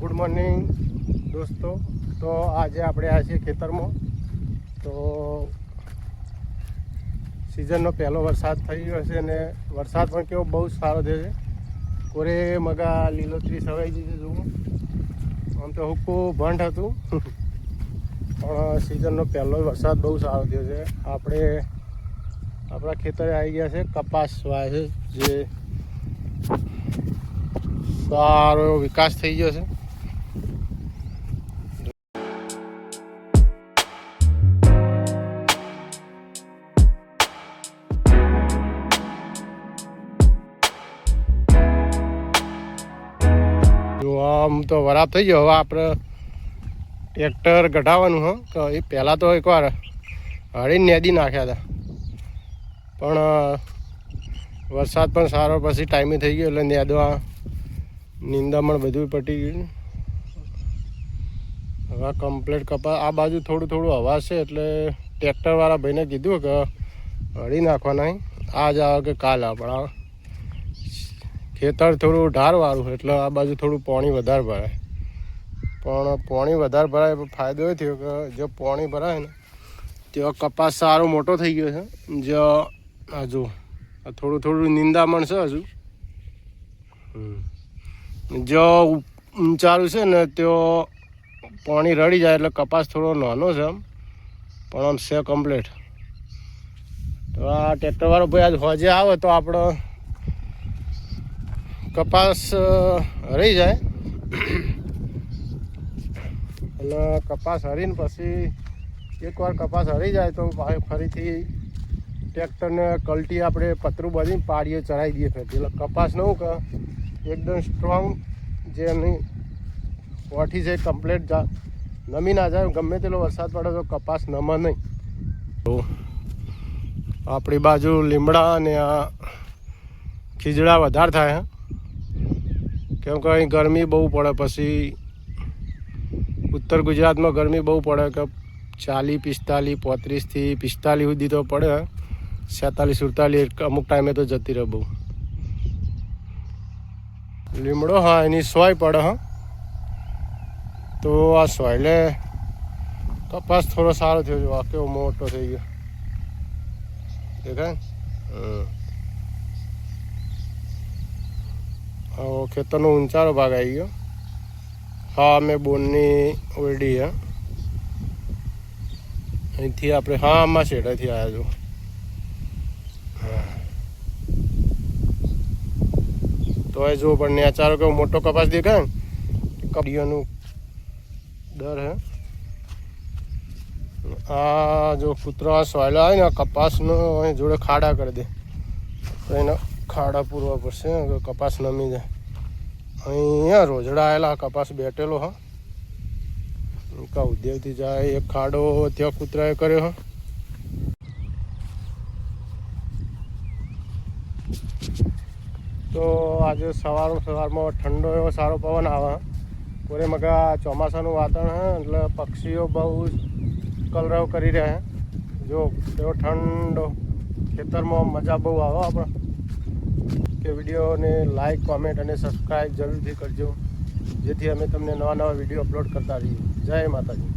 Good morning દોસ્તો. તો આજે આપણે આવ્યા છીએ ખેતરમાં. તો સિઝનનો પહેલો વરસાદ થઈ ગયો છે અને વરસાદ પણ કેવો બહુ સારો થયો છે. કોરે મગા લીલોતરી સવાઈ ગઈ છે. જુઓ, આમ તો હુક્કું ભંડ હતું પણ સિઝનનો પહેલો વરસાદ બહુ સારો થયો છે. આપણે આપણા ખેતરે આવી ગયા છે, કપાસ વાય છે, જે સારો એવો વિકાસ થઈ ગયો છે. આમ તો વરાપ થઈ ગયો. હવે આપણે ટ્રેક્ટર કઢાવવાનું હ કે એ પહેલાં તો એકવાર હળીને નેદી નાખ્યા હતા, પણ વરસાદ પણ સારો પછી ટાઈમે થઈ ગયો એટલે નેદવા નિંદામણ બધું પટી ગયું. હવે કમ્પ્લીટ કપા આ બાજુ થોડું થોડું હવા છે એટલે ટ્રેક્ટરવાળા ભાઈને કીધું કે હળી નાખવાના આજ આવે કે કાલ આવે. પણ આ ખેતર થોડું ઢારવાળું એટલે આ બાજુ થોડું પાણી વધારે ભરાય. પણ પાણી વધારે ભરાય ફાયદો એ થયો કે જો પાણી ભરાય ને તો કપાસ સારો મોટો થઈ ગયો છે. જો હજુ થોડું થોડું નિંદામણ છે હજુ. જો ઊંચારું છે ને તો પાણી રડી જાય એટલે કપાસ થોડો નાનો છે આમ, પણ આમ છે કમ્પ્લીટ. તો આ ટ્રેક્ટરવાળો ભાઈ આજ હોજે આવે તો આપણો કપાસ હરી જાય એટલે કપાસ હરીને પછી એકવાર કપાસ હરી જાય તો ફરીથી ટ્રેક્ટરને કલટી આપણે પતરું બાંધીને પાડીએ ચડાવી દઈએ ફરીથી. એટલે કપાસ નવું કે એકદમ સ્ટ્રોંગ જે એમની કોઠી છે કમ્પ્લીટ નમી ના જાય. ગમે તેટલો વરસાદ પડે તો કપાસ નમે નહીં. તો આપણી બાજુ લીમડા અને આ ખીજડા વધારે થાય કેમ કે અહીં ગરમી બહુ પડે. પછી ઉત્તર ગુજરાતમાં ગરમી બહુ પડે કે 40, 45, 35થી 45 સુધી તો પડે. 47, 48 અમુક ટાઈમે તો જતી રહે બહુ. લીમડો હા એની સોય પડે તો આ સોયલે કપાસ થોડો સારો થયો છે. આ કેવો મોટો થઈ ગયો દેખાય. હા, ખેતરનો ઊંચારો ભાગ આવી ગયો. હા, મેં બોનની ઓરડી હે અહીંથી આપણે હા આમાં શેડાથી આવ્યા છો. તો એ જો પણ નેચારો કેવો મોટો કપાસ દેખાય ને કડીઓનું દર હે. આ જો કૂતરા સોયલા આવે ને કપાસનો અહીં જોડે ખાડા કરી દે તો એને ખાડા પૂરવા પડશે કપાસ નમી જાય. અહીંયા રોજડા આવેલા કપાસ બેઠેલો હા કા ઉદ્યોગથી જાય. એક ખાડો ત્યાં કૂતરાએ કર્યો હા. તો આજે સવારમાં ઠંડો એવો સારો પવન આવે. કોરે મગા ચોમાસાનું વાતાવરણ હે એટલે પક્ષીઓ બહુ કલરવ કરી રહ્યા છે. જો એવો ઠંડો ખેતરમાં મજા બહુ આવે આપણે. કે વિડીયોને લાઈક, કોમેન્ટ અને સબસ્ક્રાઈબ જરૂરથી કરજો જેથી અમે તમને નવા નવા વિડીયો અપલોડ કરતા રહીએ. જય માતાજી.